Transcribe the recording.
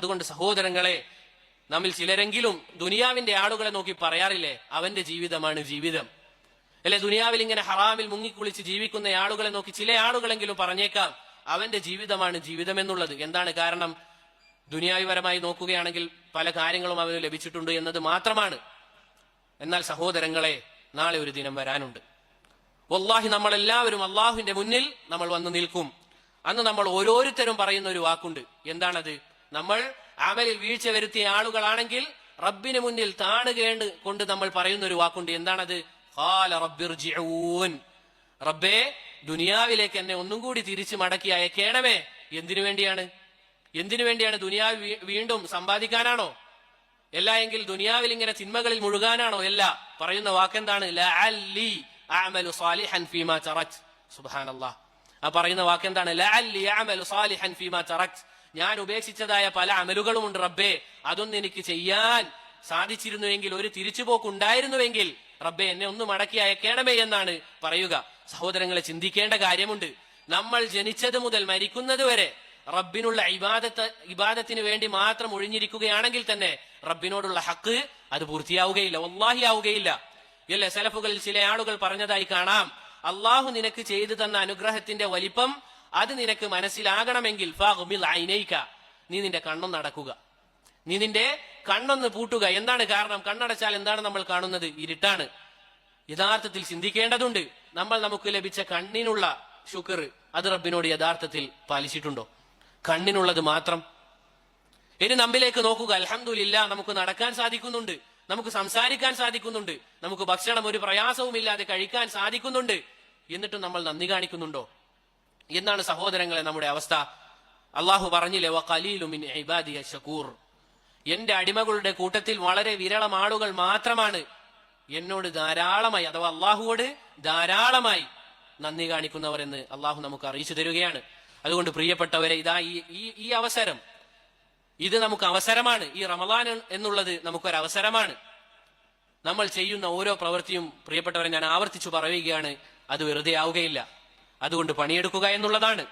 അതുകൊണ്ട് സഹോദരങ്ങളെ, നമ്മിൽ ചിലരെങ്കിലും ദുനിയാവിന്റെ ആളുകളെ നോക്കി പറയാറില്ലേ, അവന്റെ ജീവിതമാണ് ജീവിതം അല്ലെ? ദുനിയാവിൽ ഇങ്ങനെ ഹറാമിൽ മുങ്ങിക്കുളിച്ച് ജീവിക്കുന്ന ആളുകളെ നോക്കി ചില ആളുകളെങ്കിലും പറഞ്ഞേക്കാം, അവന്റെ ജീവിതമാണ് ജീവിതം എന്നുള്ളത്. എന്താണ് കാരണം? ദുനിയാവിപരമായി നോക്കുകയാണെങ്കിൽ പല കാര്യങ്ങളും അവന് ലഭിച്ചിട്ടുണ്ട് എന്നത് മാത്രമാണ്. എന്നാൽ സഹോദരങ്ങളെ, നാളെ ഒരു ദിനം വരാനുണ്ട്. വല്ലാഹി നമ്മളെല്ലാവരും അള്ളാഹുവിന്റെ മുന്നിൽ നമ്മൾ വന്ന് നിൽക്കും. അന്ന് നമ്മൾ ഓരോരുത്തരും പറയുന്ന ഒരു വാക്കുണ്ട്. എന്താണത്? നമ്മൾ അമലിൽ വീഴ്ച വരുത്തിയ ആളുകളാണെങ്കിൽ റബ്ബിന് മുന്നിൽ താണുകേണ്ട് കൊണ്ട് നമ്മൾ പറയുന്ന ഒരു വാക്കുണ്ട്. എന്താണത്? ഖാല റബ്ബിർജിഊൻ, റബ്ബേ ദുനിയാവിലേക്ക് എന്നെ ഒന്നും കൂടി തിരിച്ചു മടക്കി അയക്കേണമേ. എന്തിനു വേണ്ടിയാണ്? എന്തിനു വേണ്ടിയാണ്? ദുനിയാവ് വീണ്ടും സമ്പാദിക്കാനാണോ? അല്ല എങ്കിൽ ദുനിയാവിൽ ഇങ്ങനെ തിന്മകളിൽ മുഴുകാനാണോ? അല്ല. പറയുന്ന വാക്കെന്താണ്? ലഅല്ലി അഅമലു സാലിഹൻ ഫീമാ തറക്ത്. സുബ്ഹാനല്ലാഹ്. ആ പറയുന്ന വാക്കെന്താണ്? ലഅല്ലി അഅമലു സാലിഹൻ ഫീമാ തറക്ത്. ഞാൻ ഉപേക്ഷിച്ചതായ പല അമലുകളുമുണ്ട് റബ്ബേ, അതൊന്നും എനിക്ക് ചെയ്യാൻ സാധിച്ചിരുന്നുവെങ്കിൽ, ഒരു തിരിച്ചുപോക്കുണ്ടായിരുന്നുവെങ്കിൽ റബ്ബേ എന്നെ ഒന്ന് മടക്കി അയക്കണമേ എന്നാണ് പറയുക. സഹോദരങ്ങളെ, ചിന്തിക്കേണ്ട കാര്യമുണ്ട്. നമ്മൾ ജനിച്ചത് മുതൽ മരിക്കുന്നത് വരെ റബ്ബിനുള്ള ഇബാദത്തിന് വേണ്ടി മാത്രം ഒഴിഞ്ഞിരിക്കുകയാണെങ്കിൽ തന്നെ റബ്ബിനോടുള്ള ഹക്ക് അത് പൂർത്തിയാവുകയില്ല, വല്ലാഹി ആവുകയില്ല. അല്ലേ? സലഫുകളിൽ ചില ആളുകൾ പറഞ്ഞതായി കാണാം, അള്ളാഹു നിനക്ക് ചെയ്തു തന്ന അനുഗ്രഹത്തിന്റെ വലിപ്പം അത് നിനക്ക് മനസ്സിലാകണമെങ്കിൽ ഫഗ്മിൽ ഐനൈക, നീ നിന്റെ കണ്ണൊന്ന് അടക്കുക, നീ നിന്റെ കണ്ണൊന്ന് പൂട്ടുക. എന്താണ് കാരണം? കണ്ണടച്ചാൽ എന്താണ് നമ്മൾ കാണുന്നത്? ഇരുട്ടാണ്. യഥാർത്ഥത്തിൽ ചിന്തിക്കേണ്ടതുണ്ട്, നമ്മൾ നമുക്ക് ലഭിച്ച കണ്ണിനുള്ള ശുക്ർ അത് റബ്ബിനോട് യഥാർത്ഥത്തിൽ പാലിച്ചിട്ടുണ്ടോ? കണ്ണിനുള്ളത് മാത്രം. ഇനി നമ്മിലേക്ക് നോക്കുക. അൽഹംദുലില്ലാ, നമുക്ക് നടക്കാൻ സാധിക്കുന്നുണ്ട്, നമുക്ക് സംസാരിക്കാൻ സാധിക്കുന്നുണ്ട്, നമുക്ക് ഭക്ഷണം ഒരു പ്രയാസവും ഇല്ലാതെ കഴിക്കാൻ സാധിക്കുന്നുണ്ട്. എന്നിട്ടും നമ്മൾ നന്ദി കാണിക്കുന്നുണ്ടോ? എന്നാണ് സഹോദരങ്ങളെ നമ്മുടെ അവസ്ഥ. അള്ളാഹു പറഞ്ഞില്ലേ, വഖലീലു മിൻ ഇബാദിയ ശകൂർ, എന്റെ അടിമകളുടെ കൂട്ടത്തിൽ വളരെ വിരളം ആളുകൾ മാത്രമാണ് എന്നോട് ധാരാളമായി, അഥവാ അള്ളാഹുവോട് ധാരാളമായി നന്ദി കാണിക്കുന്നവർ എന്ന് അള്ളാഹു നമുക്ക് അറിയിച്ചു തരികയാണ്. അതുകൊണ്ട് പ്രിയപ്പെട്ടവരെ, ഇതാ ഈ അവസരം, ഇത് നമുക്ക് അവസരമാണ്. ഈ റമളാൻ എന്നുള്ളത് നമുക്കൊരവസരമാണ്. നമ്മൾ ചെയ്യുന്ന ഓരോ പ്രവൃത്തിയും പ്രിയപ്പെട്ടവരെ, ഞാൻ ആവർത്തിച്ചു പറയുകയാണ്, അത് വെറുതെ ആവുകയില്ല. അതുകൊണ്ട് പണിയെടുക്കുക എന്നുള്ളതാണ്.